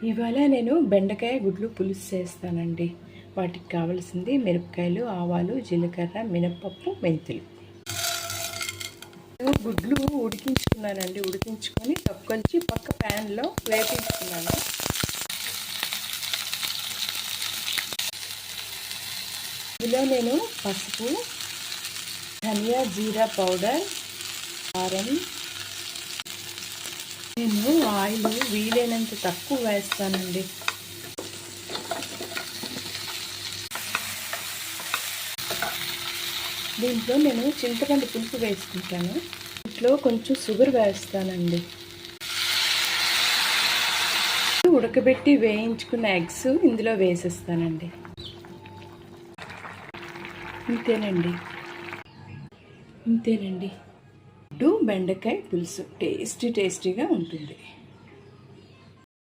ఇవాళ నేను బెండకాయ గుడ్లు పులుసు చేస్తానండి. వాటికి కావాల్సింది మిరపకాయలు, ఆవాలు, జీలకర్ర, మినపప్పు, మెంతులు. గుడ్లు ఉడికించుకున్నానండి. ఉడికించుకొని తక్కువల్చి పక్క ప్యాన్లో వేపించుకున్నాను. ఇందులో నేను పసుపు, ధనియా జీరా పౌడర్, కారం, నేను ఆయిల్ వీలైనంత తక్కువ వేస్తానండి. దీంట్లో నేను చింతపండు పులుసు వేసుకుంటాను. ఇంట్లో కొంచెం షుగర్ వేస్తానండి. ఉడకబెట్టి వేయించుకున్న ఎగ్స్ ఇందులో వేసేస్తానండి. ఇంతేనండి. బెండకాయ పులుసు టేస్టీగా ఉంటుంది.